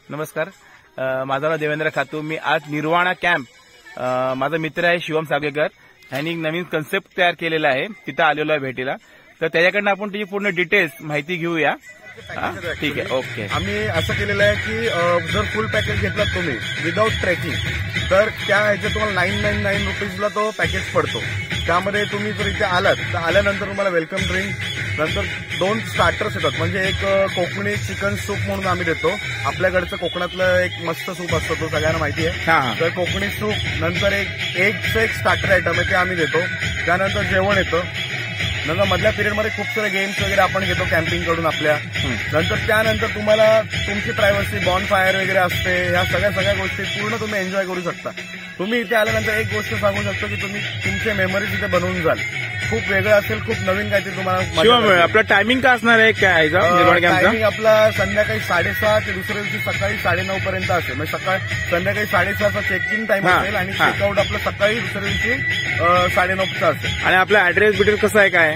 नमस्कार. माझं नाव देवेंद्र खातू. मी आज निर्वाणा कॅम्प माझा मित्र आहे शिवम सागवेकर यांनी नवीन कन्सेप्ट तयार केलेला आहे. तिथं आलेलो आहे भेटीला. तर त्याच्याकडनं आपण त्याची पूर्ण डिटेल्स माहिती घेऊया. ठीक आहे. ओके. आम्ही असं केलेलं आहे की जर फुल पॅकेज घेतलात तुम्ही विदाऊट ट्रेकिंग तर त्या ह्याच्यात तुम्हाला 999 रुपीजला तो पॅकेज पडतो. त्यामध्ये तुम्ही जर इथे आलात तर आल्यानंतर तुम्हाला वेलकम ड्रिंक, नंतर 2 स्टार्टर्स येतात. म्हणजे एक कोकणी चिकन सूप म्हणून आम्ही देतो. आपल्याकडचं कोकणातलं एक मस्त सूप असतं, तो सगळ्यांना माहिती आहे. तर कोकणी सूप, नंतर एक स्टार्टर आयटम आहे ते आम्ही देतो. त्यानंतर जेवण येतं. नंतर मधल्या पिरियडमध्ये खूप सारे गेम्स वगैरे आपण घेतो कॅम्पिंग कडून आपल्या. नंतर त्यानंतर तुम्हाला तुमची प्रायव्हसी, बॉन फायर वगैरे असते. ह्या सगळ्या गोष्टी पूर्ण तुम्ही एन्जॉय करू शकता. तुम्ही इथे आल्यानंतर एक गोष्ट सांगू शकतो की तुम्ही तुमचे मेमरीज इथे बनवून जाल. खूप वेगळं असेल, खूप नवीन काहीतरी तुम्हाला. आपला टायमिंग काय असणार आहे? काय टायमिंग आपला संध्याकाळी 6:30 ते दुसऱ्या दिवशी सकाळी 9:30 पर्यंत असेल. म्हणजे संध्याकाळी 6:30चा चेक इन टाइम असेल आणि चेकआउट आपलं सकाळी दुसऱ्या दिवशी 9:30चा असेल. आणि आपला ऍड्रेस बिटेल कसं आहे काय?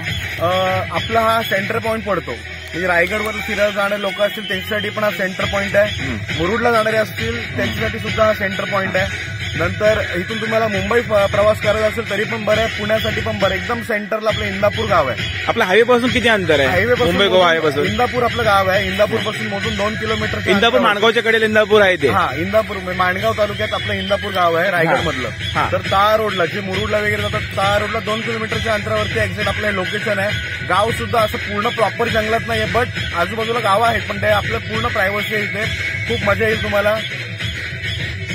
आपला हा सेंटर पॉईंट पडतो. म्हणजे रायगडवर फिरायला जाणारे लोक असतील त्यांच्यासाठी पण हा सेंटर पॉईंट आहे. मुरुडला जाणारे असतील त्यांच्यासाठी सुद्धा हा सेंटर पॉईंट आहे. नंतर इथून तुम्हाला मुंबई प्रवास करायचा असेल तरी पण बरं आहे, पुण्यासाठी पण बरं. एकदम सेंटरला आपलं इंदापूर गाव आहे. आपला हायवे पासून किती अंतर आहे? हायवे मुंबई गोवा हायवे पासून इंदापूर आपलं गाव आहे. इंदापूर पासून मोजून 2 किलोमीटर. इंदापूर माणगावच्या कडे इंदापूर आहे ते. इंदापूर माणगाव तालुक्यात आपलं इंदापूर गाव आहे रायगड मधलं. तर ता रोडला जे मुरुडला वगैरे जातात ता रोडला 2 किलोमीटरच्या अंतरावरती एक्झॅक्ट आपलं लोकेशन आहे. गाव सुद्धा असं पूर्ण प्रॉपर जंगलात नाहीये, बट आजूबाजूला गावं आहेत. पण ते आपलं पूर्ण प्रायव्हसी आहे. इथे खूप मजा येईल तुम्हाला.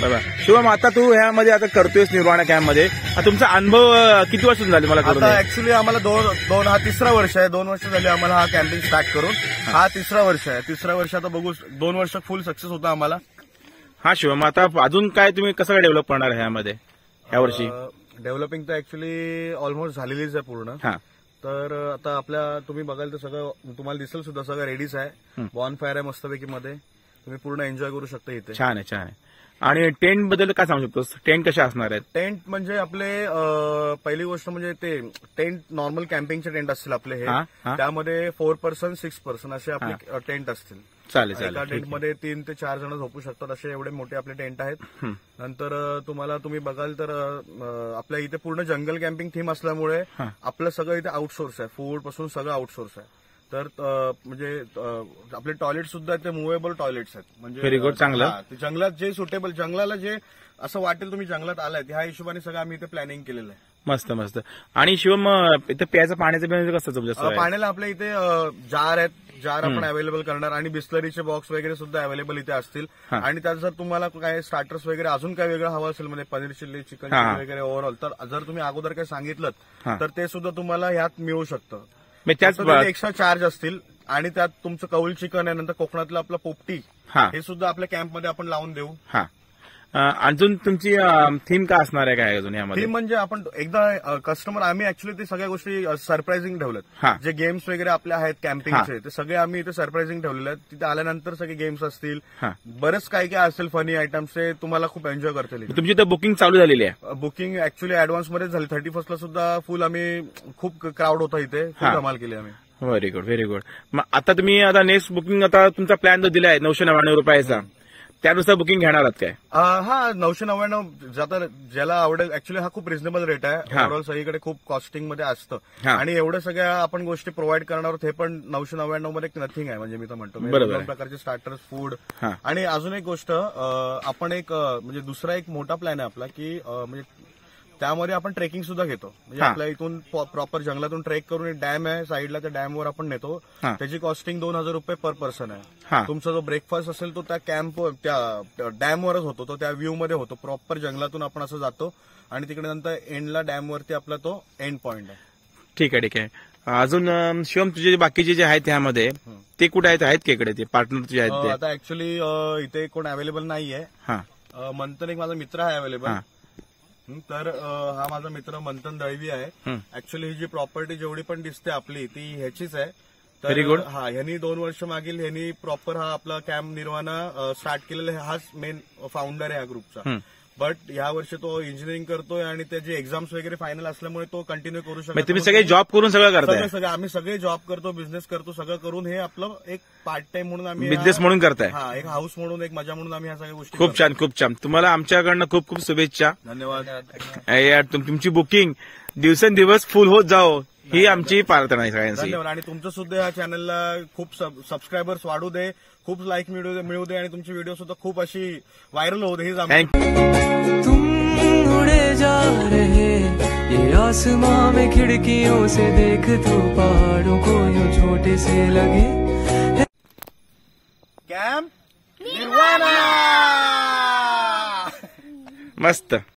बघा शिवम, आता तू ह्यामध्ये आता करतोयस निर्वाणा कॅम्पमध्ये. तुमचा अनुभव किती वर्ष झाले? मला आता ऍक्च्युली आम्हाला दोन हा 3रा वर्ष आहे. 2 वर्ष झाले आम्हाला हा कॅम्पिंग स्टार्ट करून. हा 3रा वर्ष आहे. 3ऱ्या वर्ष आता बघू. 2 वर्ष फुल सक्सेस होता आम्हाला. हा शिवम, आता अजून काय तुम्ही कसं काय डेव्हलप करणार आहे ह्यामध्ये यावर्षी? डेव्हलपिंग तर ऍक्च्युली ऑलमोस्ट झालेलीच आहे पूर्ण. तर आता आपल्या तुम्ही बघाल तर सगळं तुम्हाला दिसेल सुद्धा सगळं रेडीच आहे. बॉन फायर आहे मस्तपैकी मध्ये. तुम्ही पूर्ण एन्जॉय करू शकता इथे. छान आहे, छान आहे. आणि टेंट बद्दल काय सांगू शकतोस? टेंट कशा असणार आहेत? टेंट म्हणजे आपले पहिली गोष्ट म्हणजे ते टेंट नॉर्मल कॅम्पिंगचे टेंट असतील आपले हे. त्यामध्ये 4 पर्सन 6 पर्सन असे आपले टेंट असतील. चालेल. एका टेंटमध्ये 3 ते 4 जण झोपू शकतात असे एवढे मोठे आपले टेंट आहेत. नंतर तुम्ही बघाल तर आपल्या इथे पूर्ण जंगल कॅम्पिंग थीम असल्यामुळे आपलं सगळं इथे आउटसोर्स आहे. फूड पासून सगळं आउटसोर्स आहे. तर म्हणजे आपले टॉयलेट सुद्धा ते मुव्हेबल टॉयलेट्स आहेत. म्हणजे व्हेरी गुड, चांगलं. जंगलात जे सुटेबल, जंगलाला जे असं वाटेल तुम्ही जंगलात आलाय ह्या हिशोबाने सगळं आम्ही इथे प्लॅनिंग केलेलं आहे. मस्त मस्त. आणि शिवम, इथे प्यायचं पाण्याचं कसं? पाण्याला आपल्या इथे जार आहेत. जार आपण अवेलेबल करणार आणि बिस्लरीचे बॉक्स वगैरे सुद्धा अवेलेबल इथे असतील. आणि त्यात जर तुम्हाला काय स्टार्टर्स वगैरे अजून काय वेगळं हवं असेल म्हणजे पनीर चिल्ली, चिकन चिल्ली वगैरे ओव्हरऑल, तर जर तुम्ही अगोदर काही सांगितलं तर ते सुद्धा तुम्हाला ह्यात मिळू शकतं. एक्स्ट्रा चार्ज असतील. आणि त्यात तुमचं कौल चिकन आहे, नंतर कोकणातलं आपलं पोपटी हे सुद्धा आपल्या कॅम्पमध्ये आपण लावून देऊ. अजून तुमची थीम काय असणार आहे काय अजून यामध्ये? थीम म्हणजे आपण एकदा कस्टमर आम्ही ऍक्च्युली ते सगळ्या गोष्टी सरप्राइझिंग ठेवल्यात. जे गेम्स वगैरे आपले आहेत कॅम्पिंगचे ते सगळे आम्ही इथे सरप्राइझिंग ठेवलेले आहेत. तिथे आल्यानंतर सगळे गेम्स असतील, बरेच काय काय असेल फनी आयटम्स, ते तुम्हाला खूप एन्जॉय करता येईल. तुमची तर बुकिंग चालू झालेली आहे? बुकिंग ऍक्च्युली ऍडव्हान्समध्येच झाली. 31st ला सुद्धा फुल आम्ही खूप क्राऊड होता इथे, खूप धमाल केली आम्ही. Very good, very good. मग आता तुम्ही आता नेक्स्ट बुकिंग आता तुमचा प्लॅन जो दिला आहे 999 रुपयाचा, त्यानुसार बुकिंग घेणार आहात काय? 999 ज्याला आवडेल. ऍक्च्युली हा खूप रिझनेबल रेट आहे. ओव्हरऑल सगळीकडे खूप कॉस्टिंग मध्ये असतं आणि एवढ्या सगळ्या आपण गोष्टी प्रोव्हाइड करणार आहोत. हे पण 999 मध्ये नथिंग आहे. म्हणजे मी तर म्हणतो दोन प्रकारचे स्टार्टर्स, फूड. आणि अजून एक गोष्ट आपण एक म्हणजे दुसरा एक मोठा प्लॅन आहे आपला की म्हणजे त्यामध्ये आपण ट्रेकिंग सुद्धा घेतो. म्हणजे आपल्या इथून प्रॉपर जंगलातून ट्रेक करून एक डॅम आहे साईडला, त्या डॅमवर आपण नेतो. त्याची कॉस्टिंग 2000 रुपये पर पर्सन आहे. तुमचा जो ब्रेकफास्ट असेल तो त्या त्या डॅमवरच होतो. तो त्या व्ह्यू मध्ये होतो. प्रॉपर जंगलातून आपण असं जातो आणि तिकडे नंतर एंडला डॅमवरती आपला तो एंड पॉइंट आहे. ठीक आहे, ठीक आहे. अजून शिवम, तुझे बाकीचे जे आहेत त्यामध्ये ते कुठे आहेत का इकडे? ते पार्टनर तुझे आहेत? आता ऍक्च्युली इथे कोण अवेलेबल नाहीये. मंथन एक माझा मित्र आहे अवेलेबल. तर हा माझा मित्र मंथन दळवी आहे. ऍक्च्युली ही जी प्रॉपर्टी जेवढी पण दिसते आपली ती ह्याचीच आहे. Very good. ह्यांनी 2 वर्ष मागील ह्यांनी प्रॉपर हा आपला कॅम्प निर्वाणा स्टार्ट केलेला आहे. हाच मेन फाउंडर आहे ह्या ग्रुपचा. बट या वर्षी तो इंजिनिअरिंग करतोय आणि त्याचे एक्झाम्स वगैरे फायनल असल्यामुळे तो कंटिन्यू करू शकतो. तुम्ही सगळे जॉब करून सगळं करताय, सगळे आम्ही सगळे जॉब करतो, बिझनेस करतो, सगळं करून हे आपलं एक पार्ट टाइम म्हणून आम्ही बिझनेस म्हणून करताय. हा, एक हाऊस म्हणून, एक मजा म्हणून आम्ही ह्या सगळ्या गोष्टी खूप छान, खूप छान. तुम्हाला आमच्याकडनं खूप खूप शुभेच्छा. धन्यवाद. यार तुमची बुकिंग दिवसेंदिवस फुल होत जाओ ही आमची प्रार्थना आहे सगळ्यांची. धन्यवाद. आणि तुमचं सुद्धा या चॅनलला खूप सबस्क्रायबर्स वाढू दे, खूप लाईक मिळू दे आणि तुमची व्हिडिओ सुद्धा खूप अशी व्हायरल होऊ दे. हीच आमची. तुम उड़े जा रहे ये आसमां में खिड़कियों से देख तो पहाड़ों को यूं छोटे से लगे. कॅम्प निर्वाणा मस्त.